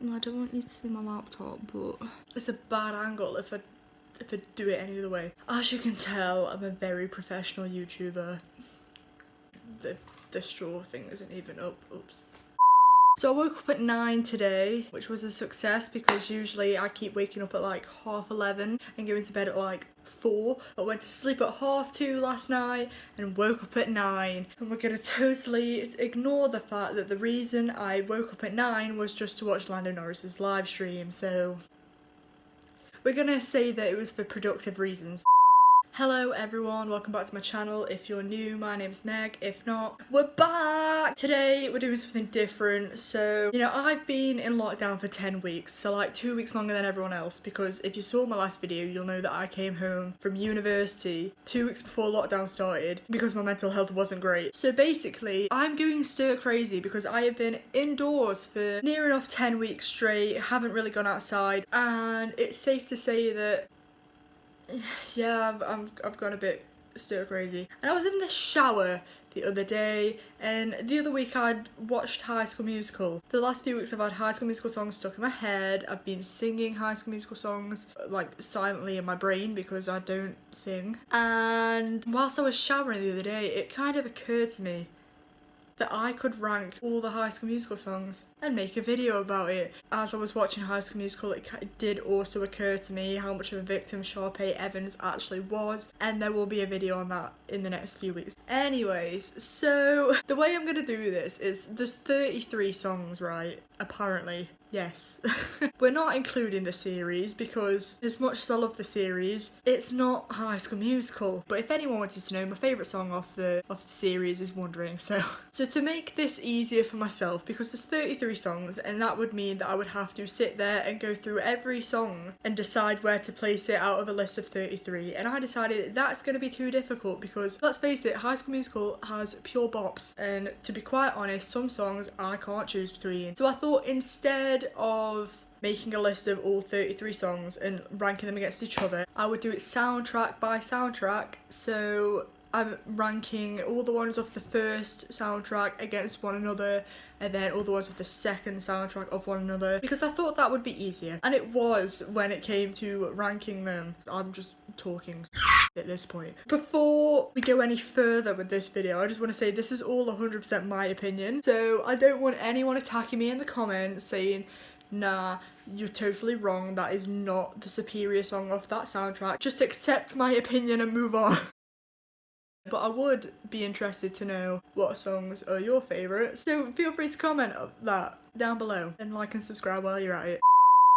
I don't want you to see my laptop, but it's a bad angle if I do it any other way. As you can tell, I'm a very professional YouTuber. The straw thing isn't even up. Oops. So I woke up at 9 today, which was a success because usually I keep waking up at like 11:30 and going to bed at like 4. I went to sleep at 2:30 last night and woke up at 9. And we're gonna totally ignore the fact that the reason I woke up at 9 was just to watch Lando Norris's live stream. So we're gonna say that it was for productive reasons. Hello everyone, welcome back to my channel. If you're new, my name's Meg. If not, we're back! Today we're doing something different. So, you know, I've been in lockdown for 10 weeks, so like 2 weeks longer than everyone else, because if you saw my last video, you'll know that I came home from university 2 weeks before lockdown started because my mental health wasn't great. So basically, I'm going stir crazy because I have been indoors for near enough 10 weeks straight, haven't really gone outside, and it's safe to say that yeah, I've gone a bit stir crazy. And I was in the shower the other day, and the other week I'd watched High School Musical. For the last few weeks I've had High School Musical songs stuck in my head. I've been singing High School Musical songs like silently in my brain because I don't sing. And whilst I was showering the other day, it kind of occurred to me that I could rank all the High School Musical songs and make a video about it. As I was watching High School Musical, it did also occur to me how much of a victim Sharpay Evans actually was, and there will be a video on that in the next few weeks. Anyways, so the way I'm gonna do this is there's 33 songs, right? Apparently. Yes. We're not including the series because as much as I love the series, it's not High School Musical. But if anyone wanted to know, my favourite song off the series is Wondering. So to make this easier for myself, because there's 33 songs, and that would mean that I would have to sit there and go through every song and decide where to place it out of a list of 33. And I decided that's going to be too difficult because, let's face it, High School Musical has pure bops. And to be quite honest, some songs I can't choose between. So I thought instead of making a list of all 33 songs and ranking them against each other, I would do it soundtrack by soundtrack. So I'm ranking all the ones off the first soundtrack against one another, and then all the ones of the second soundtrack of one another, because I thought that would be easier. And it was when it came to ranking them. I'm just talking at this point. Before we go any further with this video, I just want to say this is all 100% my opinion. So I don't want anyone attacking me in the comments saying, nah, you're totally wrong, that is not the superior song off that soundtrack. Just accept my opinion and move on. But I would be interested to know what songs are your favourites, so feel free to comment that down below and like and subscribe while you're at it.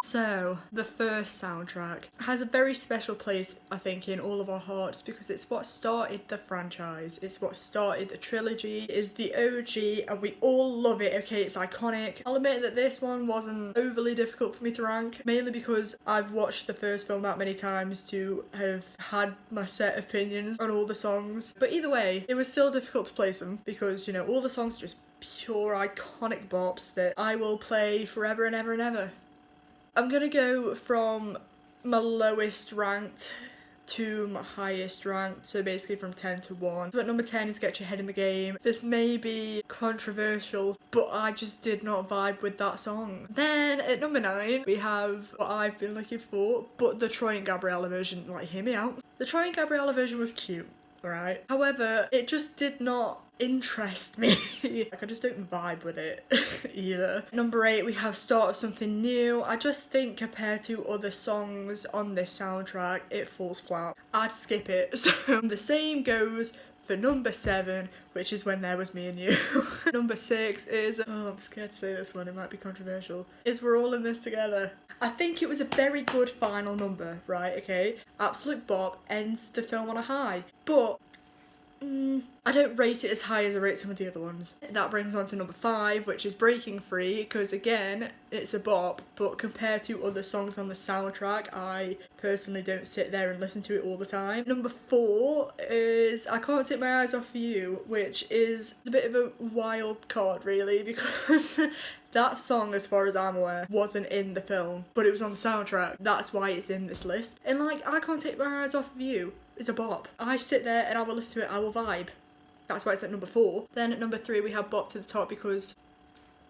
So, the first soundtrack has a very special place, I think, in all of our hearts because it's what started the franchise. It's what started the trilogy. It is the OG and we all love it, okay? It's iconic. I'll admit that this one wasn't overly difficult for me to rank, mainly because I've watched the first film that many times to have had my set opinions on all the songs. But either way, it was still difficult to place them because, you know, all the songs are just pure iconic bops that I will play forever and ever and ever. I'm gonna go from my lowest ranked to my highest ranked, so basically from 10 to 1. So at number 10 is Get Your Head in the Game. This may be controversial, but I just did not vibe with that song. Then at number 9 we have What I've Been Looking For, but the Troy and Gabriella version, like, hear me out. The Troy and Gabriella version was cute, right? However, it just did not interest me. Like, I just don't vibe with it either. Number 8 we have Start of Something New. I just think compared to other songs on this soundtrack, it falls flat. I'd skip it. So the same goes for number 7, which is When There Was Me and You. Number 6 is, oh, I'm scared to say this one, it might be controversial, is We're All in This Together. I think it was a very good final number, right? Okay, absolute bop, ends the film on a high, but I don't rate it as high as I rate some of the other ones. That brings on to number 5, which is Breaking Free, because again, it's a bop, but compared to other songs on the soundtrack, I personally don't sit there and listen to it all the time. Number 4 is I Can't Take My Eyes Off of You, which is a bit of a wild card really, because that song, as far as I'm aware, wasn't in the film, but it was on the soundtrack. That's why it's in this list. And like, I Can't Take My Eyes Off of You is a bop. I sit there and I will listen to it, I will vibe. That's why it's at number 4. Then at number 3 we have Bop to the Top, because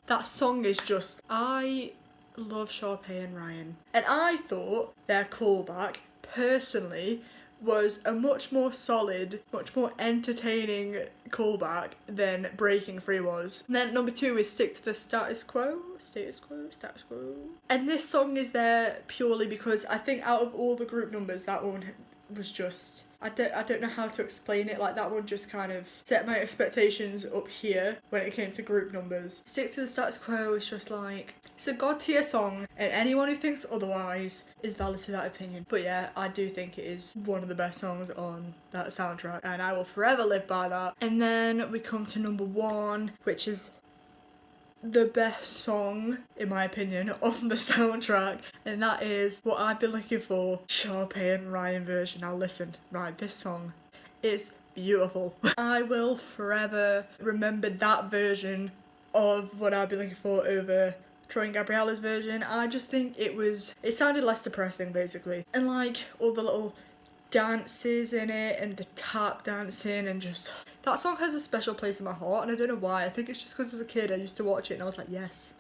that song is just, I love Sharpay and Ryan. And I thought their callback, personally, was a much more solid, much more entertaining callback than Breaking Free was. And then number 2 is Stick to the Status Quo. Status Quo, Status Quo. And this song is there purely because I think out of all the group numbers, that one was just, I don't know how to explain it, like that one just kind of set my expectations up here when it came to group numbers. Stick to the Status Quo is just like, it's a god tier song, and anyone who thinks otherwise is valid to that opinion. But yeah, I do think it is one of the best songs on that soundtrack, and I will forever live by that. And then we come to number 1, which is the best song, in my opinion, on the soundtrack, and that is What I've Been Looking For, Sharpay and Ryan version. Now listen, right, this song is beautiful. I will forever remember that version of What I've Been Looking For over Troy and Gabriella's version. I just think it sounded less depressing, basically, and like all the little dances in it and the tap dancing, and just that song has a special place in my heart, and I don't know why. I think it's just because as a kid I used to watch it and I was like, yes.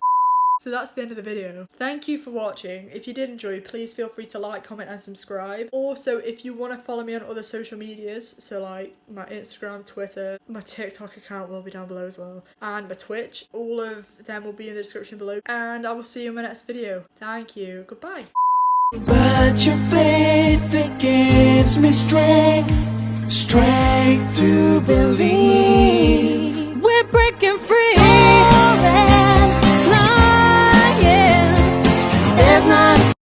So that's the end of the video. Thank you for watching. If you did enjoy, please feel free to like, comment and subscribe. Also, if you want to follow me on other social medias, so like my Instagram, Twitter, my TikTok account will be down below as well, and my Twitch, all of them will be in the description below, and I will see you in my next video. Thank you, goodbye. But your faith, it gives me strength to believe.